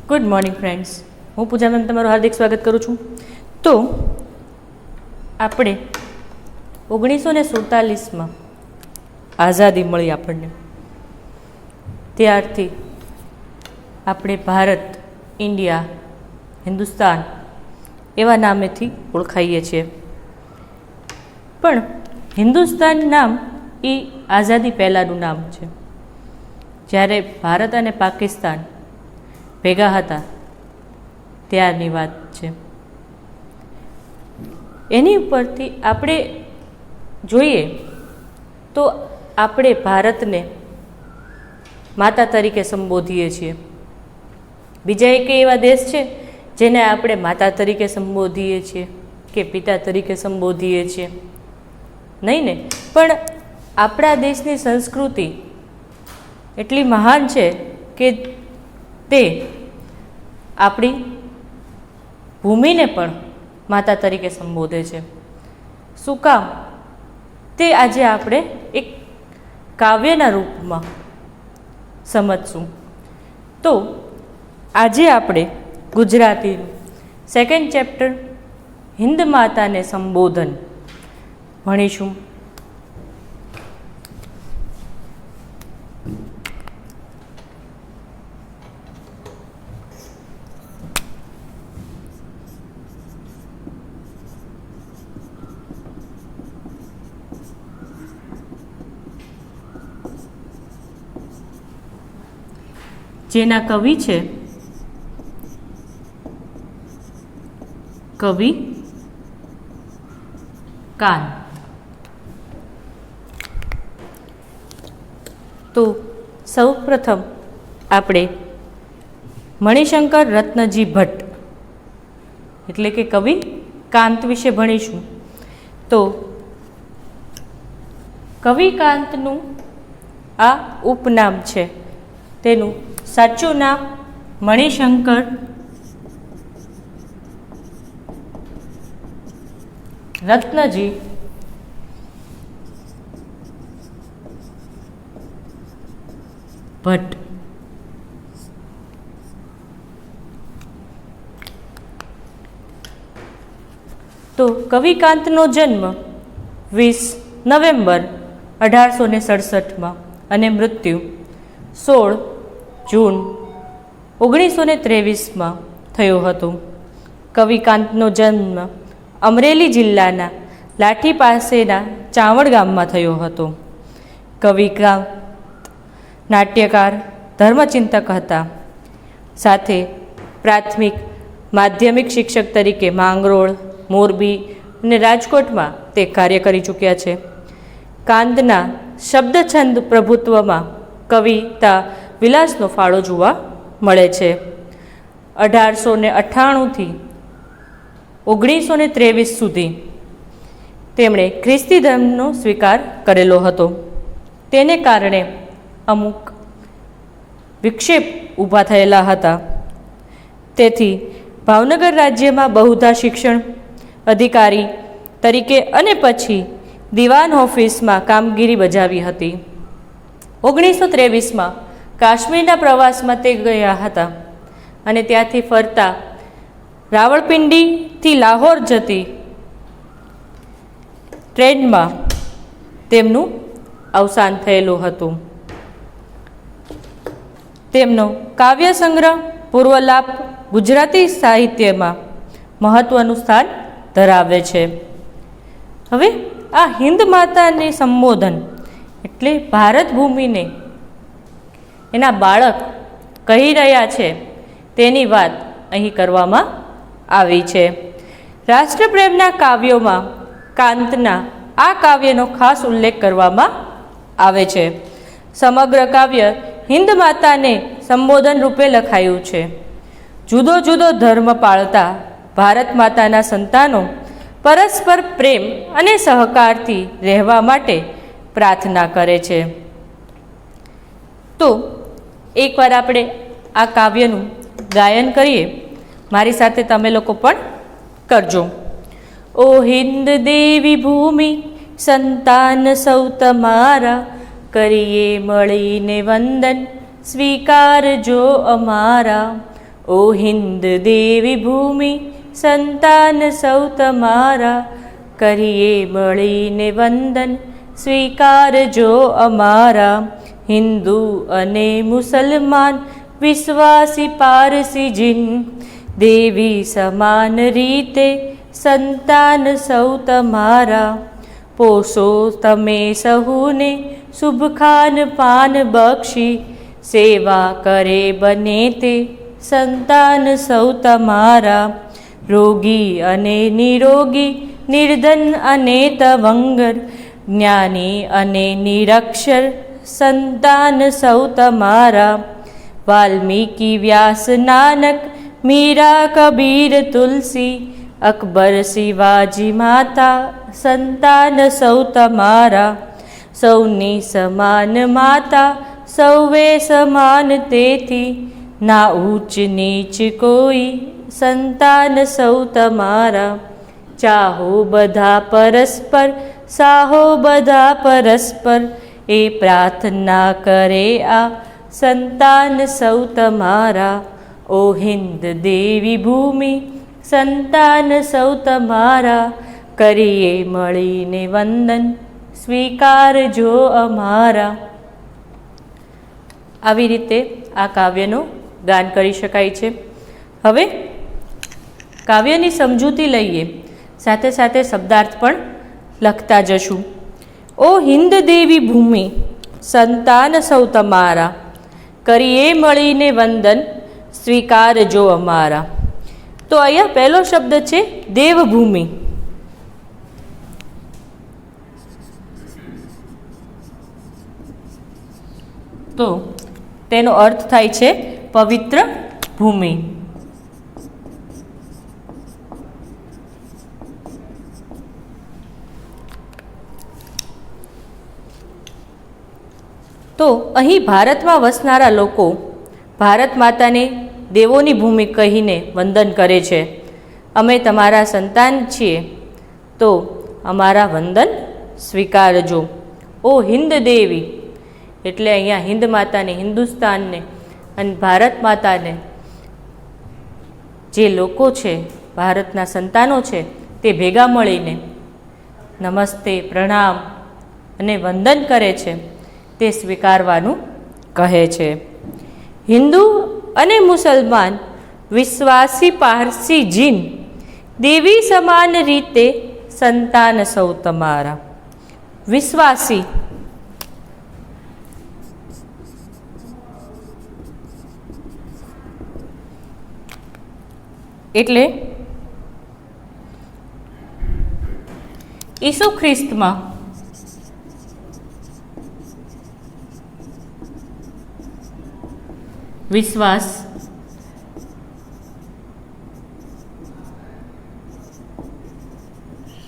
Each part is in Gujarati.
ગુડ મોર્નિંગ ફ્રેન્ડ્સ, હું પૂજા મેમ તમારું હાર્દિક સ્વાગત કરું છું. તો આપણે 1947માં આઝાદી મળી આપણને, ત્યારથી આપણે ભારત, ઇન્ડિયા, હિન્દુસ્તાન એવા નામેથી ઓળખાઈએ છીએ. પણ હિન્દુસ્તાન નામ એ આઝાદી પહેલાંનું નામ છે. જ્યારે ભારત અને પાકિસ્તાન ભેગા હતા ત્યારની વાત છે. એની ઉપરથી આપણે જોઈએ તો આપણે ભારતને માતા તરીકે સંબોધીએ છીએ. બીજા એક એવા દેશ છે જેને આપણે માતા તરીકે સંબોધીએ છીએ કે પિતા તરીકે સંબોધીએ છીએ? નહીં ને. પણ આપણા દેશની સંસ્કૃતિ એટલી મહાન છે કે તે આપણી ભૂમિને પણ માતા તરીકે સંબોધે છે. શું કામ? તે આજે આપણે એક કાવ્યના રૂપમાં સમજશું. તો આજે આપણે ગુજરાતીનું 2nd ચેપ્ટર હિન્દ માતાને સંબોધન ભણીશું. જેના કવિ છે કવિ કાન. તો સૌ પ્રથમ આપણે મણિશંકર રત્નજી ભટ્ટ એટલે કે કવિ કાંત વિશે ભણીશું. તો કવિ કાંતનું આ ઉપનામ છે. તેનું સાચું નામ મણિશંકર રત્નજી ભટ્ટ. તો કવિકાંતનો જન્મ 20 નવેમ્બર 1867 અને મૃત્યુ 16 જૂન 1923 થયો હતો. કવિકાંતનો જન્મ અમરેલી જિલ્લાના લાઠી પાસેના ચાવણ ગામમાં થયો હતો. કવિકાંત નાટ્યકાર, ધર્મચિંતક હતા. સાથે પ્રાથમિક માધ્યમિક શિક્ષક તરીકે માંગરોળ, મોરબી અને રાજકોટમાં તે કાર્ય કરી ચૂક્યા છે. કાંતના શબ્દછંદ પ્રભુત્વમાં કવિતા વિલાસનો ફાળો જોવા મળે છે. 1898થી 1923 સુધી તેમણે ખ્રિસ્તી ધર્મનો સ્વીકાર કરેલો હતો. તેને કારણે અમુક વિક્ષેપ ઊભા થયેલા હતા. તેથી ભાવનગર રાજ્યમાં બહુધા શિક્ષણ અધિકારી તરીકે અને પછી દિવાન ઓફિસમાં કામગીરી બજાવી હતી. 1923માં કાશ્મીરના પ્રવાસમાં તે ગયા હતા અને ત્યાંથી ફરતા રાવળપિંડીથી લાહોર જતી ટ્રેનમાં તેમનું અવસાન થયેલું હતું. તેમનો કાવ્ય સંગ્રહ પૂર્વલાપ ગુજરાતી સાહિત્યમાં મહત્વનું સ્થાન ધરાવે છે. હવે આ હિન્દ માતાને સંબોધન એટલે ભારત ભૂમિને એના બાળક કહી રહ્યા છે તેની વાત અહીં કરવામાં આવી છે. રાષ્ટ્રપ્રેમના કાવ્યોમાં કાંતના આ કાવ્યનો ખાસ ઉલ્લેખ કરવામાં આવે છે. સમગ્ર કાવ્ય હિન્દ માતાને સંબોધન રૂપે લખાયું છે. જુદો જુદો ધર્મ પાળતા ભારત માતાના સંતાનો પરસ્પર પ્રેમ અને સહકારથી રહેવા માટે પ્રાર્થના કરે છે. તો એકવાર આપણે આ કાવ્યનું ગાયન કરીએ. મારી સાથે તમે લોકો પણ કરજો. ઓ હિન્દ દેવી ભૂમિ સંતાન સૌ તમારા, કરીએ મળીને વંદન સ્વીકારજો અમારા. ઓ હિન્દ દેવી ભૂમિ સંતાન સૌ તમારા, કરીએ મળીને વંદન સ્વીકારજો અમારા. હિન્દુ અને મુસલમાન વિશ્વાસી પારસી જીન, દેવી સમાન રીતે સંતાન સૌ તમારા. પોષો તમે સહુને શુભ ખાન પાન બક્ષી, સેવા કરે બને તે સંતાન સૌ તમારા. રોગી અને નિરોગી, નિર્ધન અને તવંગર, જ્ઞાની અને નિરક્ષર સંતાન સૌ તમારા. વાલ્મીકી વ્યાસ નાનક મીરા કબીર તુલસી, અકબર શિવાજી માતા સંતાન સૌ તમારા. સૌની સમાન માતા સૌએ સમાન તેથી, ના ઊંચ નીચ કોઈ સંતાન સૌ તમારા. ચાહો બધા પરસ્પર સાહો બધા પરસ્પર, એ પ્રાર્થના કરે આ સંતાન સૌ તમારા. ઓ હિન્દ દેવી ભૂમિ સંતાન સૌ તમારા, કરીએ મળીને વંદન સ્વીકારજો અમારા. આવી રીતે આ કાવ્યનું ગાન કરી શકાય છે. હવે કાવ્યની સમજૂતી લઈએ, સાથે સાથે શબ્દાર્થ પણ લખતા જશું. ઓ હિન્દ દેવી ભૂમિ સંતાન સૌ તમારા, કરીએ મળીને વંદન સ્વીકારજો અમારા. તો અહીંયા પહેલો શબ્દ છે દેવભૂમિ. તો તેનો અર્થ થાય છે પવિત્ર ભૂમિ. તો અહીં ભારતમાં વસનારા લોકો ભારત માતાને દેવોની ભૂમિ કહીને વંદન કરે છે. અમે તમારા સંતાન છીએ, તો અમારા વંદન સ્વીકારજો. ઓ હિન્દ દેવી, એટલે અહીંયા હિન્દ માતાને, હિન્દુસ્તાનને અને ભારત માતાને જે લોકો છે, ભારતના સંતાનો છે, તે ભેગા મળીને નમસ્તે, પ્રણામ અને વંદન કરે છે, તે સ્વીકારવાનું કહે છે. હિન્દુ અને મુસલમાન વિશ્વાસી પારસી જીન, દેવી સમાન રીતે સંતાન સૌ તમારા. વિશ્વાસી એટલે ઈસુ ખ્રિસ્તમાં વિશ્વાસ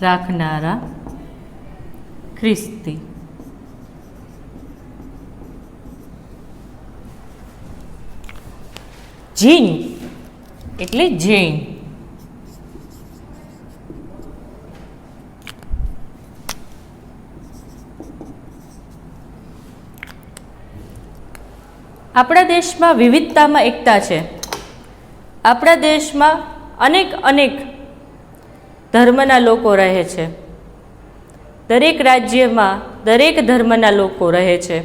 રાખનારા ખ્રિસ્તી. જીન એટલે જૈન. આપણા દેશમાં વિવિધતામાં એકતા છે. આપણા દેશમાં અનેક ધર્મના લોકો રહે છે. દરેક રાજ્યમાં દરેક ધર્મના લોકો રહે છે.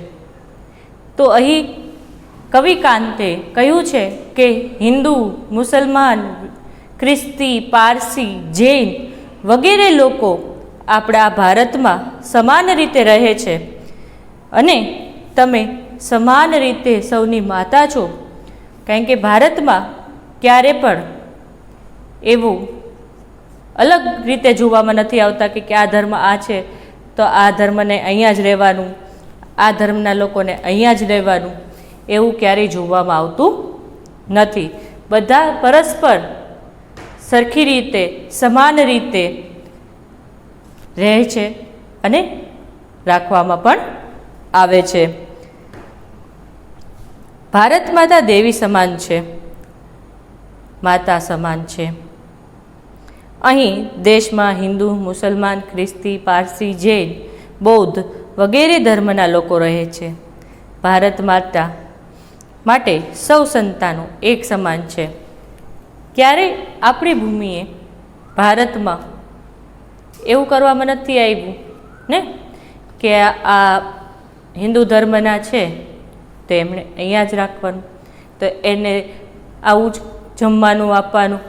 તો અહીં કવિ કાંતે કહ્યું છે કે હિન્દુ, મુસલમાન, ખ્રિસ્તી, પારસી, જૈન વગેરે લોકો આપણા ભારતમાં સમાન રીતે રહે છે અને તમે સમાન રીતે સૌની માતા છો. કારણ કે ભારતમાં ક્યારે પણ એવું અલગ રીતે જોવામાં નથી આવતા કે આ ધર્મ આ છે તો આ ધર્મને અહીંયા જ રહેવાનું, આ ધર્મના લોકોને અહીંયા જ રહેવાનું, એવું ક્યારેય જોવામાં આવતું નથી. બધા પરસ્પર સરખી રીતે, સમાન રીતે રહે છે અને રાખવામાં પણ આવે છે. ભારત માતા દેવી સમાન છે, માતા સમાન છે. અહીં દેશમાં હિન્દુ, મુસલમાન, ખ્રિસ્તી, પારસી, જૈન, બૌદ્ધ વગેરે ધર્મના લોકો રહે છે. ભારત માતા માટે સૌ સંતાનો એક સમાન છે. ક્યારે આપણી ભૂમિએ ભારતમાં એવું કરવામાં નથી આવ્યું ને કે આ હિન્દુ ધર્મના છે તો એમણે અહીંયા જ રાખવાનું, તો એને આવું જ જમવાનું આપવાનું,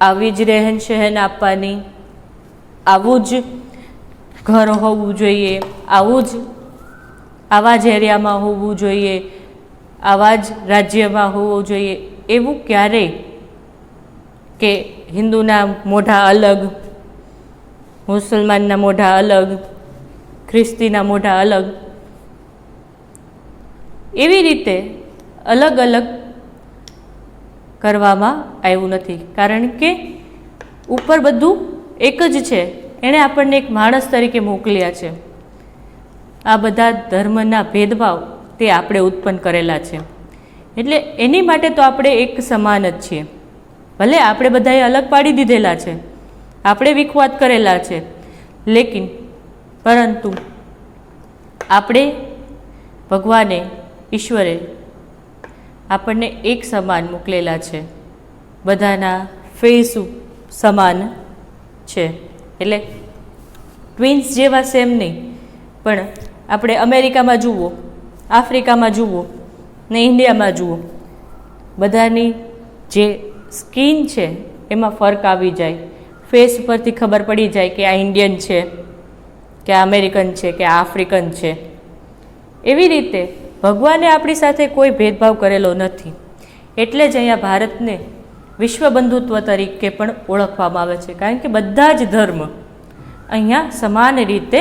આવી જ રહેન સહેન આપવાની, આવું જ ઘર હોવું જોઈએ, આવા જ એરિયામાં હોવું જોઈએ, આવા જ રાજ્યમાં હોવું જોઈએ, એવું ક્યારેય કે હિન્દુના મોઢા અલગ, મુસલમાનના મોઢા અલગ, ખ્રિસ્તીના મોઢા અલગ, એવી રીતે અલગ અલગ કરવામાં આવ્યું નથી. કારણ કે ઉપર બધું એક જ છે, એણે આપણને એક માણસ તરીકે મોકલ્યા છે. આ બધા ધર્મના ભેદભાવ તે આપણે ઉત્પન્ન કરેલા છે, એટલે એની માટે તો આપણે એક સમાન જ છીએ. ભલે આપણે બધાએ અલગ પાડી દીધેલા છે, આપણે વિખવાદ કરેલા છે, લેકિન પરંતુ આપણે ભગવાને ઈશ્વરે આપણને એક સમાન મોકલેલા છે, બધાના ફેસ સમાન છે. એટલે ટ્વિન્સ જેવા સેમ નહીં, પણ આપણે અમેરિકામાં જુઓ, આફ્રિકામાં જુઓ ને ઇન્ડિયામાં જુઓ, બધાની જે સ્કિન છે એમાં ફરક આવી જાય. ફેસ પરથી ખબર પડી જાય કે આ ઇન્ડિયન છે, કે આ અમેરિકન છે, કે આ આફ્રિકન છે. એવી રીતે ભગવાને આપણી સાથે કોઈ ભેદભાવ કરેલો નથી. એટલે જ અહીંયા ભારતને વિશ્વ બંધુત્વ તરીકે પણ ઓળખવામાં આવે છે, કારણ કે બધા જ ધર્મ અહીંયા સમાન રીતે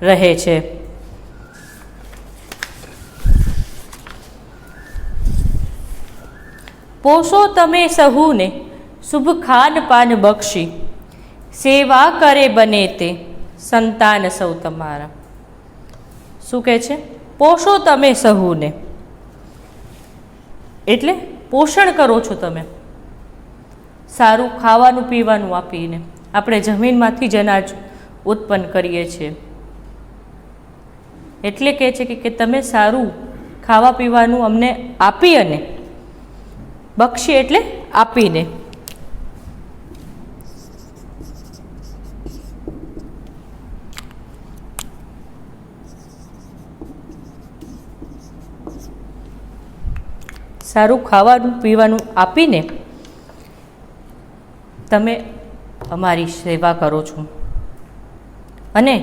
રહે છે. પોષો તમે સહુને શુભ ખાન પાન બક્ષી, સેવા કરે બને તે સંતાન સૌ તમારા. શું કહે છે? પોષો તમે સહુને, એટલે પોષણ કરો છો તમે, સારું ખાવાનું પીવાનું આપીને. આપણે જમીનમાંથી જ અનાજ ઉત્પન્ન કરીએ છીએ, એટલે કહે છે કે તમે સારું ખાવા પીવાનું અમને આપી, અને બક્ષી એટલે આપીને. સારું ખાવાનું પીવાનું આપીને તમે અમારી સેવા કરો છો. અને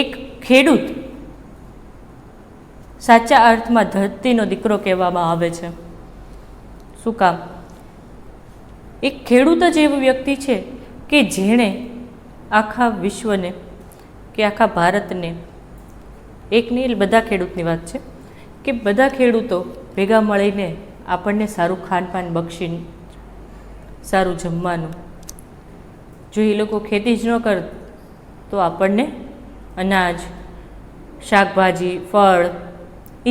એક ખેડૂત સાચા અર્થમાં ધરતીનો દીકરો કહેવામાં આવે છે. શું કામ? એક ખેડૂત જ એવી વ્યક્તિ છે કે જેણે આખા વિશ્વને કે આખા ભારતને, એક નહીં બધા ખેડૂતની વાત છે, કે બધા ખેડૂતો ભેગા મળીને આપણને સારું ખાનપાન બક્ષીને, સારું જમવાનું. જો એ લોકો ખેતી જ ન કરે તો આપણને અનાજ, શાકભાજી, ફળ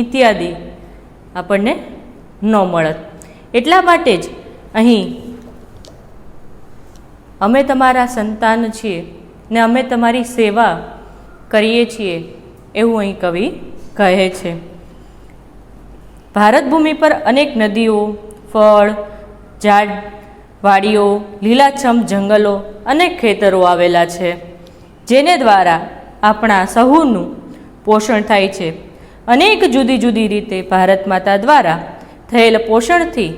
ઇત્યાદિ આપણને ન મળત. એટલા માટે જ અહીં અમે તમારા સંતાન છીએ ને અમે તમારી સેવા કરીએ છીએ, એવું અહીં કવિ કહે છે. ભારત ભૂમિ પર અનેક નદીઓ, ફળ, ઝાડ, વાડીઓ, લીલાછમ જંગલો અને ખેતરો આવેલા છે, જેને દ્વારા આપણા સહુનું પોષણ થાય છે. અનેક જુદી જુદી રીતે ભારત માતા દ્વારા થયેલ પોષણથી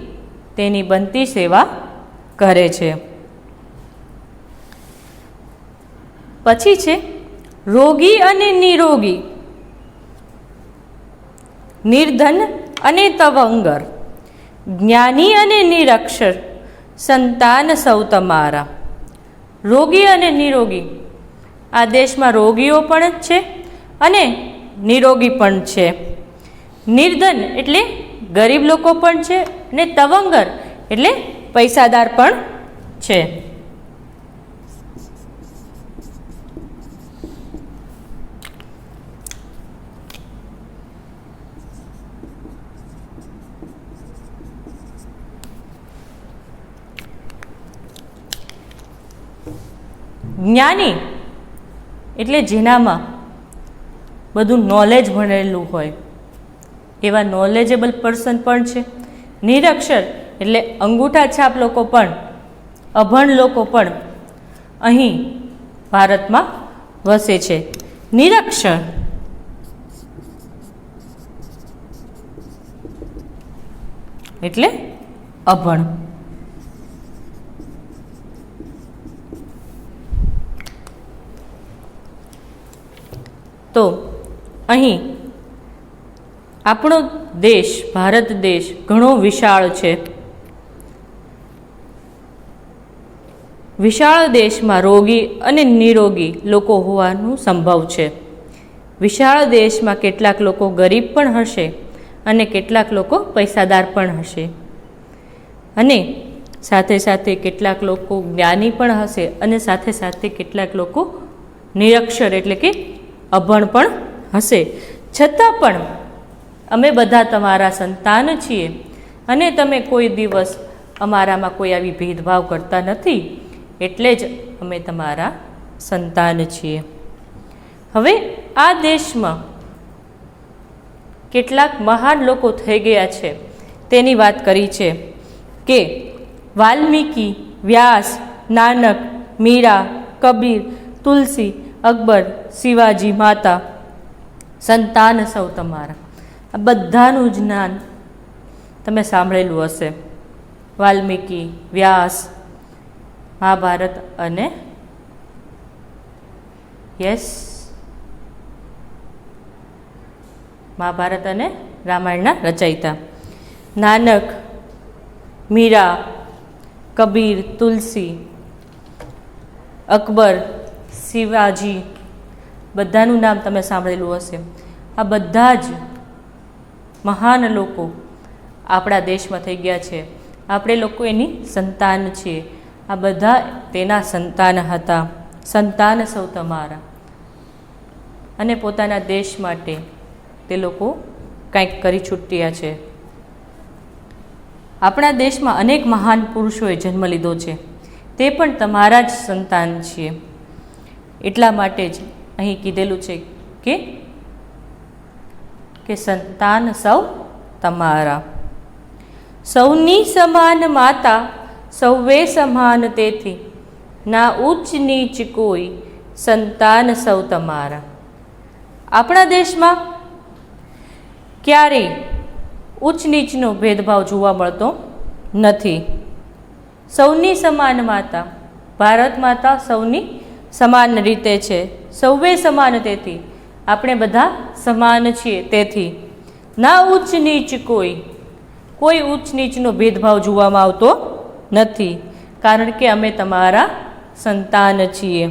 તેની બનતી સેવા કરે છે. પછી છે રોગી અને નિરોગી, નિર્ધન અને તવંગર, જ્ઞાની અને નિરક્ષર, સંતાન સૌ તમારા. રોગી અને નિરોગી, આ દેશમાં રોગીઓ પણ છે અને નિરોગી પણ છે. નિર્ધન એટલે ગરીબ લોકો પણ છે, અને તવંગર એટલે પૈસાદાર પણ છે. જ્ઞાની એટલે જેનામાં બધું નોલેજ ભણેલું હોય, એવા નોલેજેબલ પર્સન પણ છે. નિરક્ષર એટલે અંગૂઠા છાપ લોકો પણ, અભણ લોકો પણ અહીં ભારતમાં વસે છે. નિરક્ષર એટલે અભણ. તો અહીં આપણો દેશ, ભારત દેશ ઘણો વિશાળ છે. વિશાળ દેશમાં રોગી અને નિરોગી લોકો હોવાનું સંભવ છે. વિશાળ દેશમાં કેટલાક લોકો ગરીબ પણ હશે અને કેટલાક લોકો પૈસાદાર પણ હશે, અને સાથે સાથે કેટલાક લોકો જ્ઞાની પણ હશે, અને સાથે સાથે કેટલાક લોકો નિરક્ષર એટલે કે અભણ પણ હશે. છતાં પણ અમે બધા તમારા સંતાન છીએ, અને તમે કોઈ દિવસ અમારામાં કોઈ આવી ભેદભાવ કરતા નથી, એટલે જ અમે તમારા સંતાન છીએ. હવે આ દેશમાં કેટલાક મહાન લોકો થઈ ગયા છે તેની વાત કરી છે કે વાલ્મીકી, વ્યાસ, નાનક, મીરા, કબીર, તુલસી, અકબર, શિવાજી માતા, સંતાન સૌ તમારા. આ બધાનું જ્ઞાન તમે સાંભળેલું હશે. વાલ્મીકી, વ્યાસ, મહાભારત અને મહાભારત અને રામાયણના રચયિતા. નાનક, મીરા, કબીર, તુલસી, અકબર, શિવાજી, બધાનું નામ તમે સાંભળેલું હશે. આ બધા જ મહાન લોકો આપણા દેશમાં થઈ ગયા છે. આપણે લોકો એની સંતાન છીએ. આ બધા તેના સંતાન હતા. સંતાન સૌ તમારા. અને પોતાના દેશ માટે તે લોકો કંઈક કરી છૂટ્યા છે. આપણા દેશમાં અનેક મહાન પુરુષોએ જન્મ લીધો છે, તે પણ તમારા જ સંતાન છીએ. એટલા માટે જ અહીં કીધેલું છે કે સંતાન સૌ તમારા. સૌની સમાન માતા, સૌએ સમાન તેથી, ના ઉચ્ચ નીચ કોઈ, સંતાન સૌ તમારા. આપણા દેશમાં ક્યારેય ઉચ્ચ નીચનો ભેદભાવ જોવા મળતો નથી. સૌની સમાન માતા, ભારત માતા સૌની સમાન રીતે છે. સૌએ સમાન તેથી, આપણે બધા સમાન છીએ. તેથી ના ઉચ્ચ નીચ કોઈ, કોઈ ઉચ્ચ નીચનો ભેદભાવ જોવામાં આવતો નથી, કારણ કે અમે તમારા સંતાન છીએ.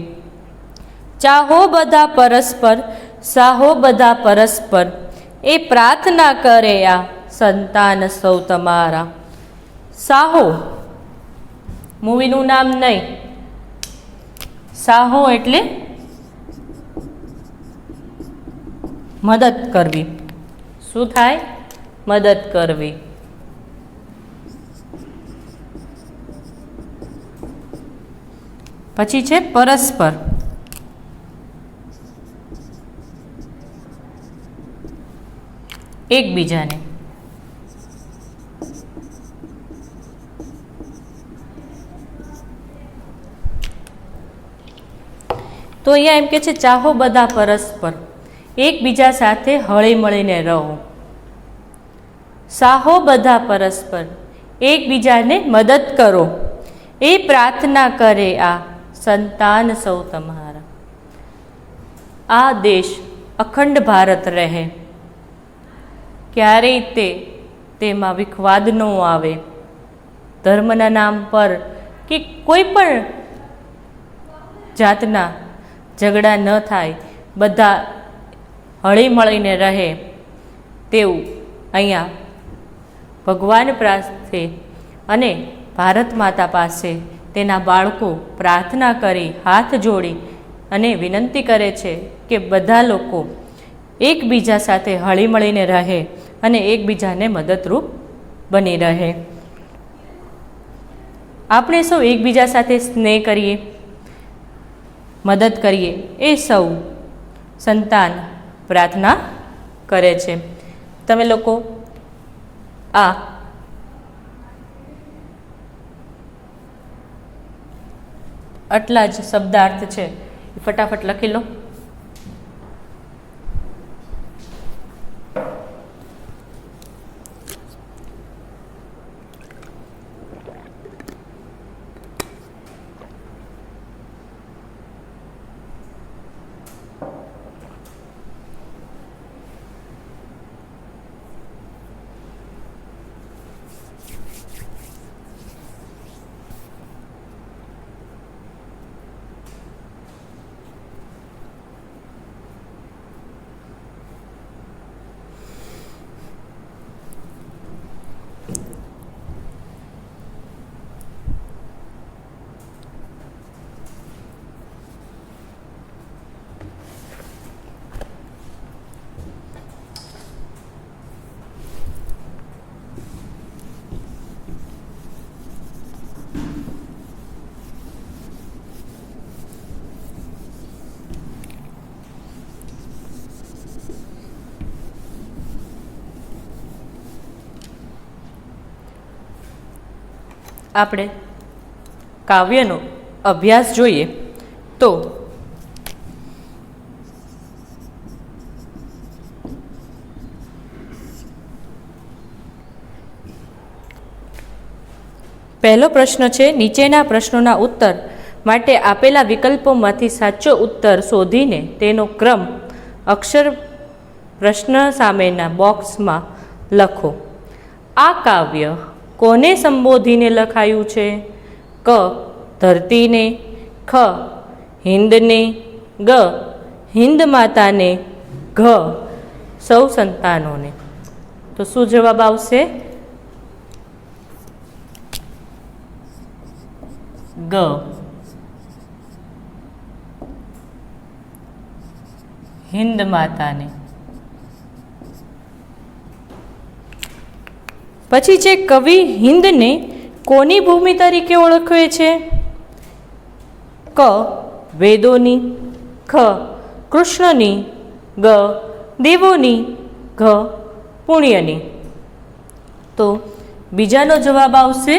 ચાહો બધા પરસ્પર, સાહો બધા પરસ્પર, એ પ્રાર્થના કરે આ સંતાન સૌ તમારા. સાહો મૂવીનું નામ નહીં. સાહો એટલે મદદ કરવી. શું થાય? મદદ કરવી. પછી છે પરસ્પર. એકબીજાને. તો અહીંયા એમ કે છે ચાહો બધા પરસ્પર, એકબીજા સાથે હળી મળીને રહો. સાહો બધા પરસ્પર, એકબીજાને મદદ કરો. એ પ્રાર્થના કરે આ સંતાન સૌ તમારા. આ દેશ અખંડ ભારત રહે, ક્યારેય તેમાં વિખવાદ ન આવે, ધર્મના નામ પર કે કોઈ પણ જાતના ઝઘડા ન થાય, બધા હળી મળીને રહે, તેવું અહીંયા ભગવાન પાસે અને ભારત માતા પાસે તેના બાળકો પ્રાર્થના કરી, હાથ જોડી અને વિનંતી કરે છે કે બધા લોકો એકબીજા સાથે હળી મળીને રહે અને એકબીજાને મદદરૂપ બની રહે. આપણે સૌ એકબીજા સાથે સ્નેહ કરીએ, મદદ કરીએ, એ સૌ સંતાન પ્રાર્થના કરે છે. તમે લોકો આ આટલા જ શબ્દાર્થ છે એ ફટાફટ લખી લો. આપણે કાવ્યનો અભ્યાસ જોઈએ તો પહેલો પ્રશ્ન છે, નીચેના પ્રશ્નોના ઉત્તર માટે આપેલા વિકલ્પોમાંથી સાચો ઉત્તર શોધીને તેનો ક્રમ અક્ષર પ્રશ્ન સામેના બોક્સમાં લખો. આ કાવ્ય કોને સંબોધીને લખાયું છે? ક. ધરતીને, ખ. હિન્દને, ગ. હિન્દ માતાને, ઘ. સૌ સંતાનોને. તો શું જવાબ આવશે? ગ. હિન્દ માતાને. પછી છે, કવિ હિન્દને કોની ભૂમિ તરીકે ઓળખવે છે? ક. વેદોની, ખ. કૃષ્ણની, ગ. દેવોની, ઘ. પુણ્યની. તો બીજાનો જવાબ આવશે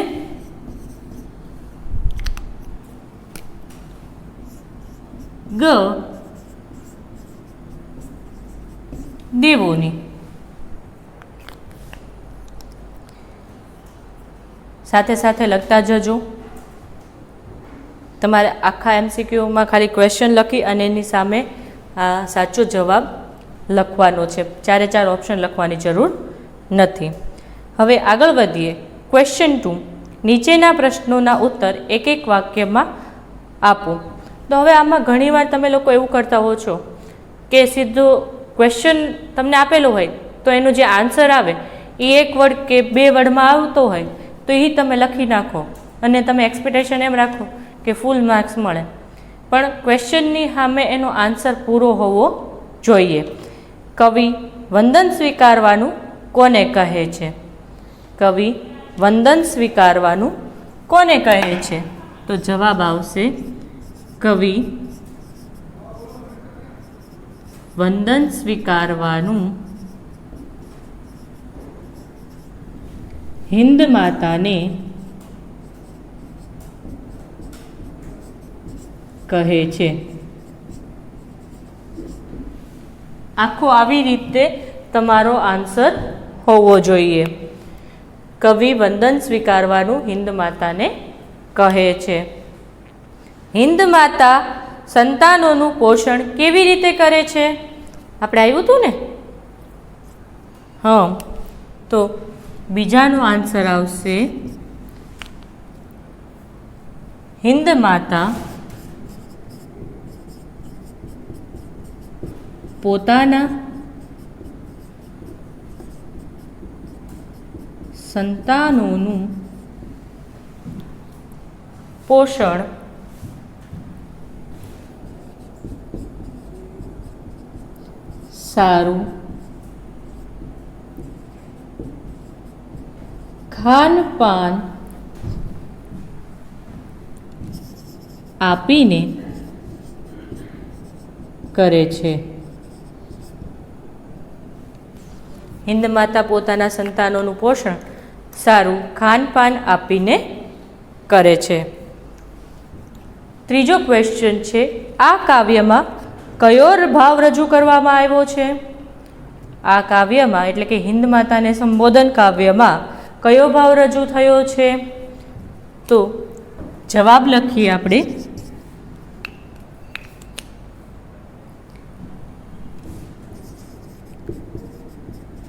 ગ. દેવોની. સાથે સાથે લખતા જજો. તમારે આખા MCQમાં ખાલી ક્વેશ્ચન લખી અને એની સામે આ સાચો જવાબ લખવાનો છે. 4 ઓપ્શન લખવાની જરૂર નથી. હવે આગળ વધીએ. ક્વેશ્ચન 2, નીચેના પ્રશ્નોના ઉત્તર એક એક વાક્યમાં આપો. તો હવે આમાં ઘણીવાર તમે લોકો એવું કરતા હો છો કે સીધો ક્વેશ્ચન તમને આપેલો હોય તો એનો જે આન્સર આવે એ 1 વર્ડ કે 2 વર્ડમાં આવતો હોય તો એ તમે લખી નાખો અને તમે એક્સપેક્ટેશન એમ રાખો કે ફૂલ માર્ક્સ મળે. પણ ક્વેશ્ચનની સામે એનો આન્સર પૂરો હોવો જોઈએ. કવિ વંદન સ્વીકારવાનું કોને કહે છે? કવિ વંદન સ્વીકારવાનું કોને કહે છે? તો જવાબ આવશે કવિ વંદન સ્વીકારવાનું હિન્દ માતાને કહે છે. આખો આવી રીતે તમારો આન્સર હોવો જોઈએ. કવિ વંદન સ્વીકારવાનું હિન્દ માતાને કહે છે. હિન્દ માતા સંતાનોનું પોષણ કેવી રીતે કરે છે? આપણે આવ્યું હતું ને? હા, તો બીજાનો આન્સર આવશે હિન્દ માતા પોતાના સંતાનોનું પોષણ સારું ખાનપાન આપીને કરે છે. હિન્દ માતા પોતાના સંતાનોનું પોષણ સારું ખાનપાન આપીને કરે છે. ત્રીજો ક્વેશ્ચન છે, આ કાવ્યમાં કયો ભાવ રજૂ કરવામાં આવ્યો છે? આ કાવ્યમાં એટલે કે હિન્દ માતાને સંબોધન કાવ્યમાં કયો ભાવ રજૂ થયો છે? તો જવાબ લખીએ આપણે.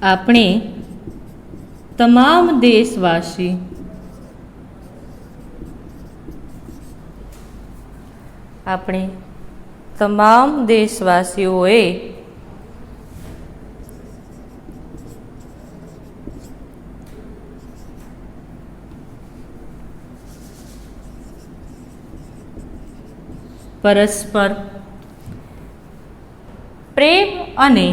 આપણે તમામ દેશવાસી દેશવાસીઓએ પરસ્પર પ્રેમ અને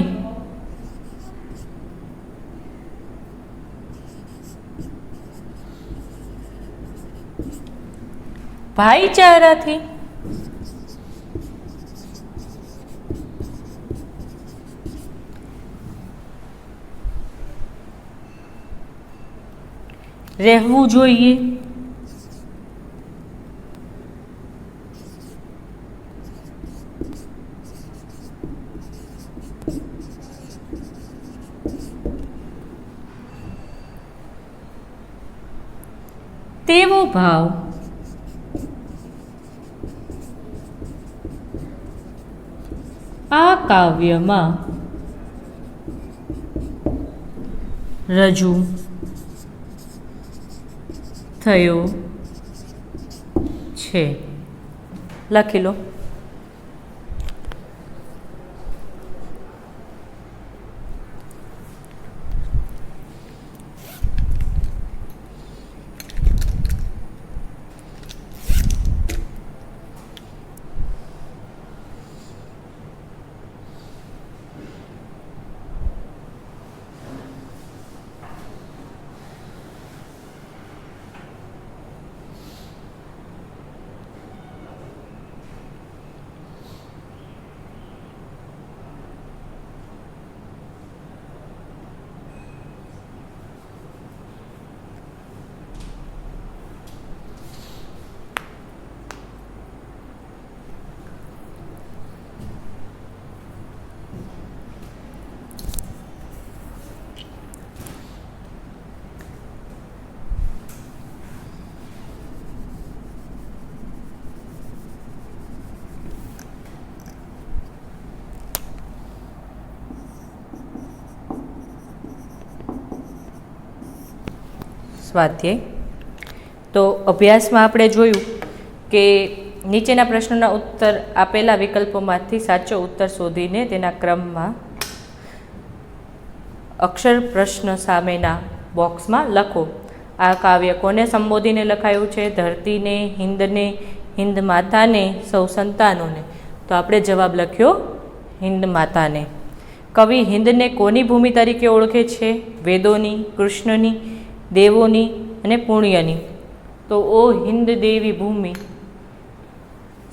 ભાઈચારાથી રહેવું જોઈએ. તેવો ભાવ આ કાવ્યમાં રજૂ થયો છે. લખી લો. સ્વાધ્યાય. તો અભ્યાસમાં આપણે જોયું કે નીચેના પ્રશ્નોના ઉત્તર આપેલા વિકલ્પોમાંથી સાચો ઉત્તર શોધીને તેના ક્રમમાં અક્ષર પ્રશ્ન સામેના બોક્સમાં લખો. આ કાવ્ય કોને સંબોધીને લખાયું છે? ધરતીને, હિન્દને, હિન્દ માતાને, સૌ સંતાનોને. તો આપણે જવાબ લખ્યો હિન્દ માતાને. કવિ હિન્દને કોની ભૂમિ તરીકે ઓળખે છે? વેદોની, કૃષ્ણની, દેવોની અને પુણ્યની. તો ઓ હિન્દ દેવી ભૂમિ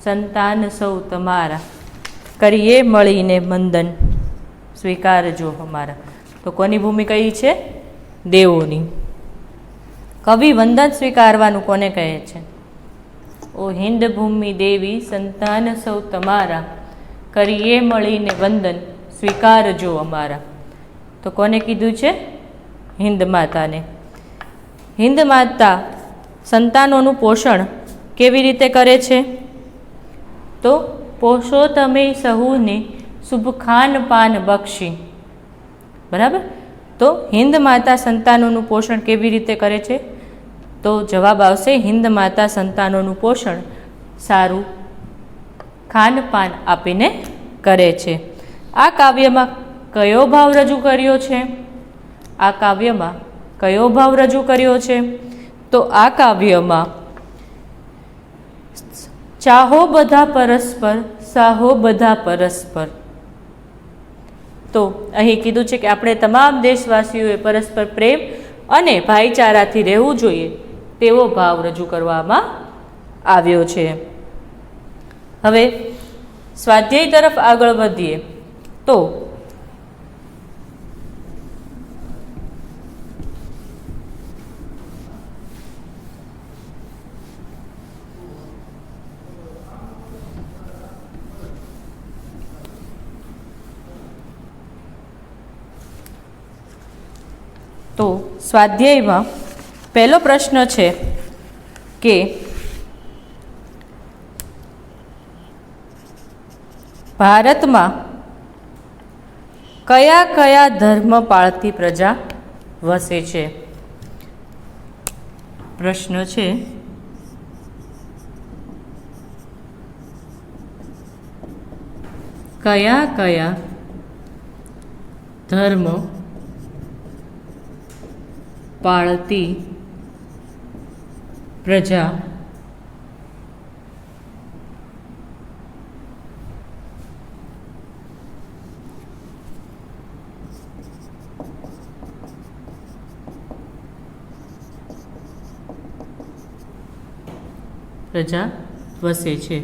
સંતાન સૌ તમારા, કરીએ મળીને વંદન, સ્વીકારજો અમારા. તો કોની ભૂમિ કઈ છે? દેવોની. કવિ વંદન સ્વીકારવાનું કોને કહે છે? ઓ હિન્દ ભૂમિ દેવી સંતાન સૌ તમારા, કરીએ મળીને વંદન, સ્વીકારજો અમારા. તો કોને કીધું છે? હિન્દ માતાને. હિન્દ માતા સંતાનોનું પોષણ કેવી રીતે કરે છે? તો પોષો તમે સહુને શુભ ખાન પાન બક્ષી. બરાબર. તો હિન્દ માતા સંતાનોનું પોષણ કેવી રીતે કરે છે? તો જવાબ આવશે હિન્દ માતા સંતાનોનું પોષણ સારું ખાનપાન આપીને કરે છે. આ કાવ્યમાં કયો ભાવ રજૂ કર્યો છે? આ કાવ્યમાં કયો ભાવ રજૂ કર્યો છે? તો આ કાવ્યમાં ચાહો બધા પરસ્પર, સાહો બધા પરસ્પર. તો અહીં કીધું છે કે આપણે તમામ દેશવાસીઓએ પરસ્પર પ્રેમ અને ભાઈચારાથી રહેવું જોઈએ તેવો ભાવ રજૂ કરવામાં આવ્યો છે. હવે સ્વાધ્યાય તરફ આગળ વધીએ તો તો સ્વાધ્યાયમાં પહેલો પ્રશ્ન છે કે ભારતમાં કયા કયા ધર્મ પાળતી પ્રજા વસે છે? પ્રશ્ન છે કયા કયા ધર્મ પાળતી પ્રજા વસે છે?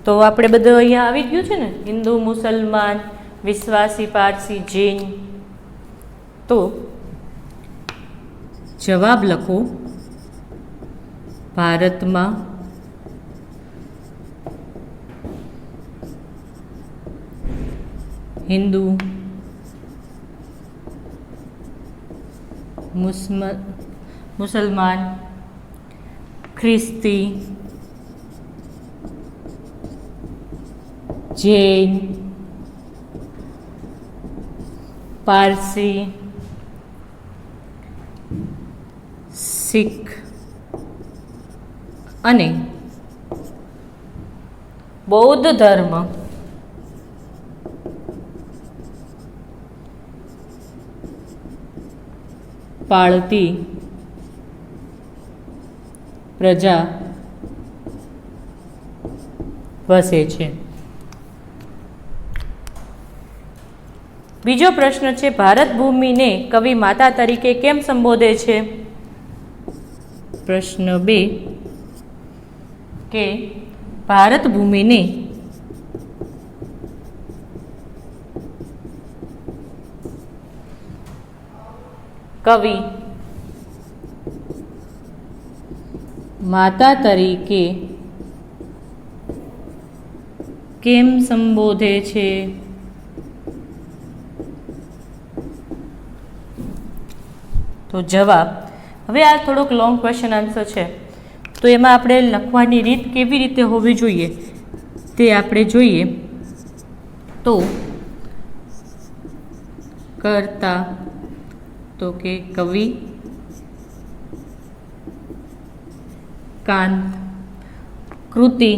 તો આપણે બધું અહીંયા આવી ગયું છે ને, હિન્દુ, મુસલમાન, વિશ્વાસી, પારસી, જૈન. તો જવાબ લખો. ભારતમાં હિન્દુ, મુસલમાન, ખ્રિસ્તી, જૈન, પારસી, શીખ અને બૌદ્ધ ધર્મ પાળતી પ્રજા વસે છે. બીજો પ્રશ્ન છે, ભારત ભૂમિને કવિ માતા તરીકે કેમ સંબોધે છે? પ્રશ્ન 2 કે ભારત ભૂમિને કવિ માતા તરીકે કેમ સંબોધે છે? તો જવાબ, હવે આ થોડોક લોંગ ક્વેશ્ચન આન્સર છે, તો એમાં આપણે લખવાની રીત કેવી રીતે હોવી જોઈએ તે આપણે જોઈએ. તો કરતા તો કે કવિ કાંત, કૃતિ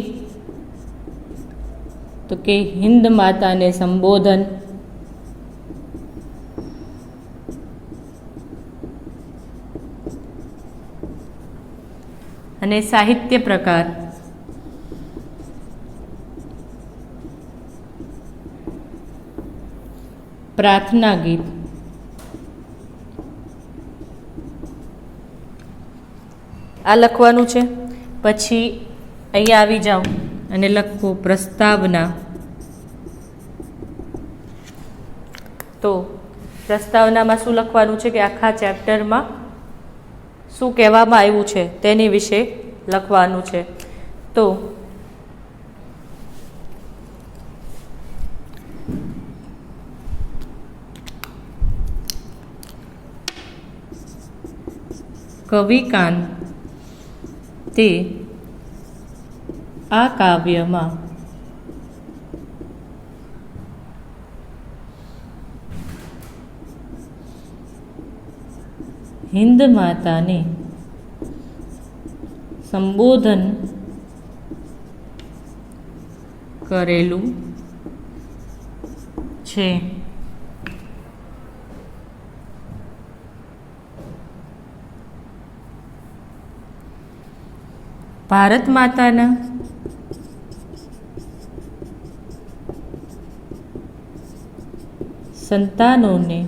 તો કે હિન્દ માતાને સંબોધન, અને સાહિત્ય પ્રકાર પ્રાર્થના ગીત. આ લખવાનું છે. પછી અહીંયા આવી જાઓ અને લખો પ્રસ્તાવના. તો પ્રસ્તાવનામાં શું લખવાનું છે કે આખા ચેપ્ટરમાં શું કહેવામાં આવ્યું છે તેની વિશે લખવાનું છે. તો કવિ કાંત તે આ કાવ્યમાં હિન્દ માતાને સંબોધન કરેલું છે. ભારત માતાના સંતાનોને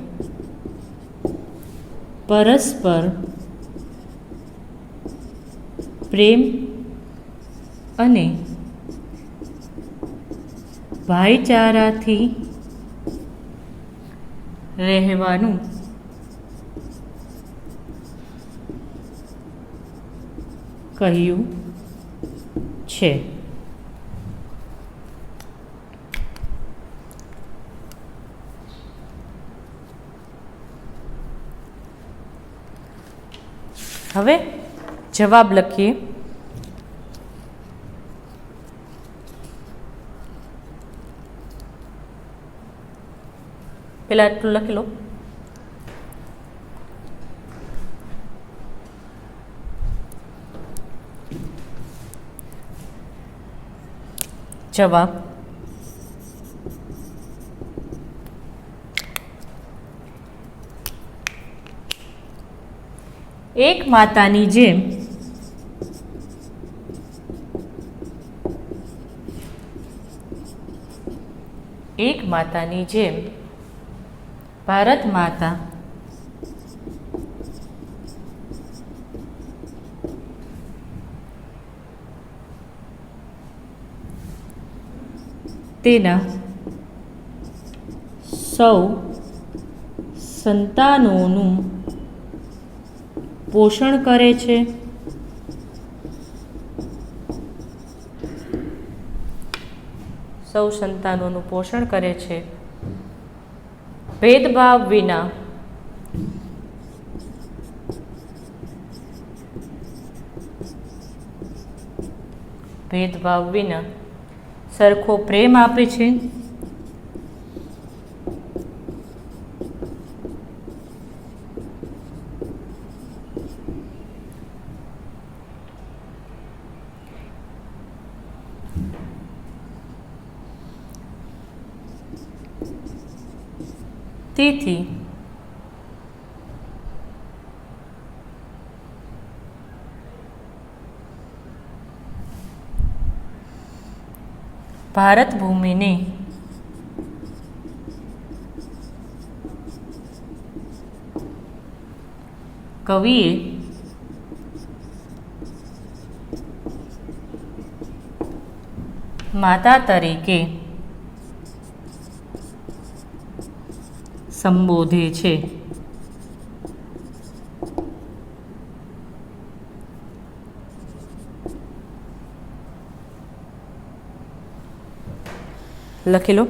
પરસ્પર પ્રેમ અને ભાઈચારાથી રહેવાનું કહ્યું છે. હવે જવાબ લખીએ. પેલા આટલું લખી લો. જવાબ એક માતાની જેમ ભારત માતા તેના સૌ સંતાનોનું પોષણ કરે છે. સૌ સંતાનોનું પોષણ કરે છે. ભેદભાવ વિના સરખો પ્રેમ આપે છે. તેથી ભારત ભૂમિને કવિએ માતા તરીકે સંબોધે છે. લખી લો.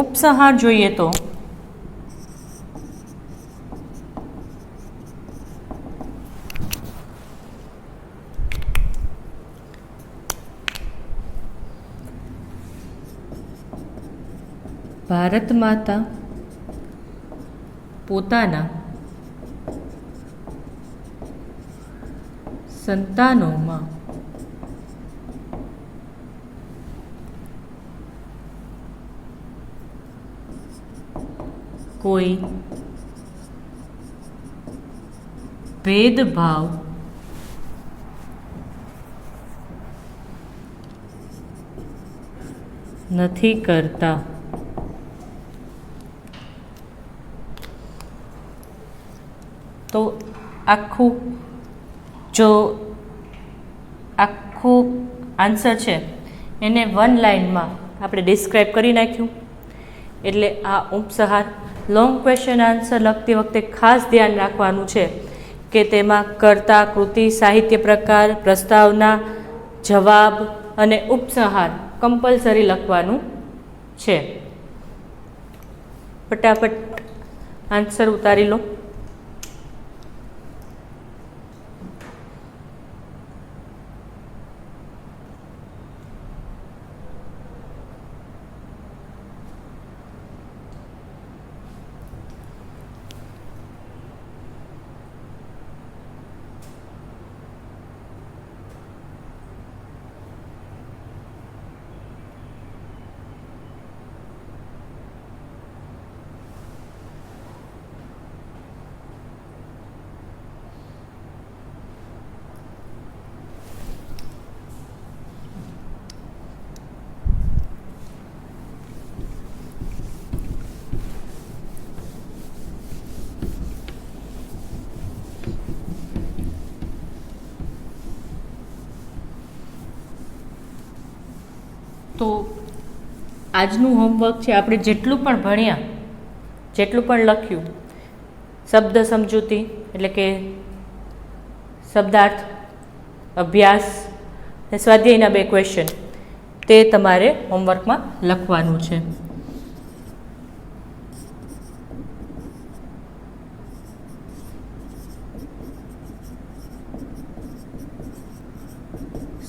ઉપસંહાર જોઈએ તો ભારત માતા પોતાના સંતાનોમાં કોઈ ભેદભાવ નથી કરતા. તો આખું આન્સર છે એને વન લાઇનમાં આપણે ડિસ્ક્રાઈબ કરી નાખ્યું. એટલે આ ઉપસંહાર લોંગ ક્વેશ્ચન આન્સર લખતી વખતે ખાસ ધ્યાન રાખવાનું છે કે તેમાં કર્તા, કૃતિ, સાહિત્ય પ્રકાર, પ્રસ્તાવના, જવાબ અને ઉપસંહાર કમ્પલસરી લખવાનું છે. ફટાફટ આન્સર ઉતારી લો. તો આજનું હોમવર્ક છે, આપણે જેટલું પણ ભણ્યા જેટલું પણ લખ્યું, શબ્દ સમજૂતી એટલે કે શબ્દાર્થ, અભ્યાસ અને સ્વાધ્યાયના 2 ક્વેશ્ચન તે તમારે હોમવર્કમાં લખવાનું છે.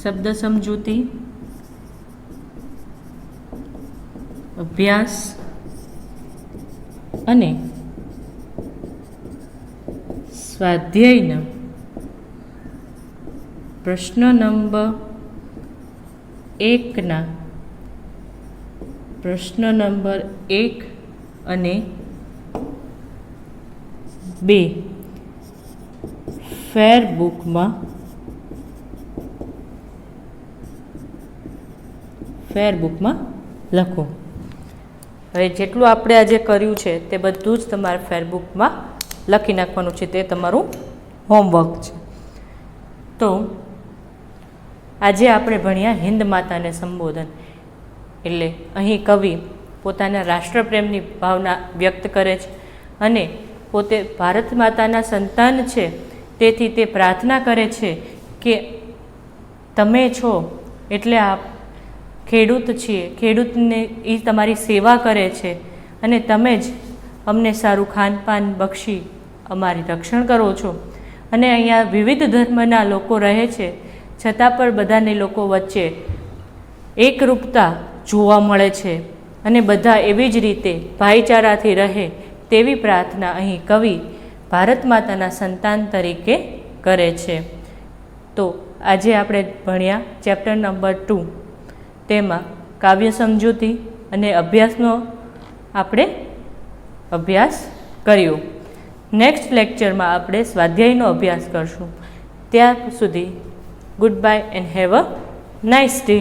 શબ્દ સમજૂતી, અભ્યાસ અને સ્વાધ્યાયના પ્રશ્ન નંબર 1 પ્રશ્ન નંબર 1 અને 2 ફેરબુકમાં લખો. હવે જેટલું આપણે આજે કર્યું છે તે બધું જ તમારે ફેરબુકમાં લખી નાખવાનું છે. તે તમારું હોમવર્ક છે. તો આજે આપણે ભણ્યા હિન્દ માતાને સંબોધન. એટલે અહીં કવિ પોતાના રાષ્ટ્રપ્રેમની ભાવના વ્યક્ત કરે છે અને પોતે ભારત માતાના સંતાન છે. તેથી તે પ્રાર્થના કરે છે કે તમે છો એટલે આપ ખેડૂત છીએ, ખેડૂતને એ તમારી સેવા કરે છે અને તમે જ અમને સારું ખાનપાન બક્ષી અમારી રક્ષણ કરો છો. અને અહીંયા વિવિધ ધર્મના લોકો રહે છે, છતાં પણ બધાને લોકો વચ્ચે એકરૂપતા જોવા મળે છે અને બધા એવી જ રીતે ભાઈચારાથી રહે તેવી પ્રાર્થના અહીં કવિ ભારત માતાના સંતાન તરીકે કરે છે. તો આજે આપણે ભણ્યા ચેપ્ટર નંબર 2, તેમાં કાવ્ય સમજૂતી અને અભ્યાસનો આપણે અભ્યાસ કર્યો. નેક્સ્ટ લેક્ચરમાં આપણે સ્વાધ્યાયનો અભ્યાસ કરશું. ત્યાં સુધી good bye and have a nice day.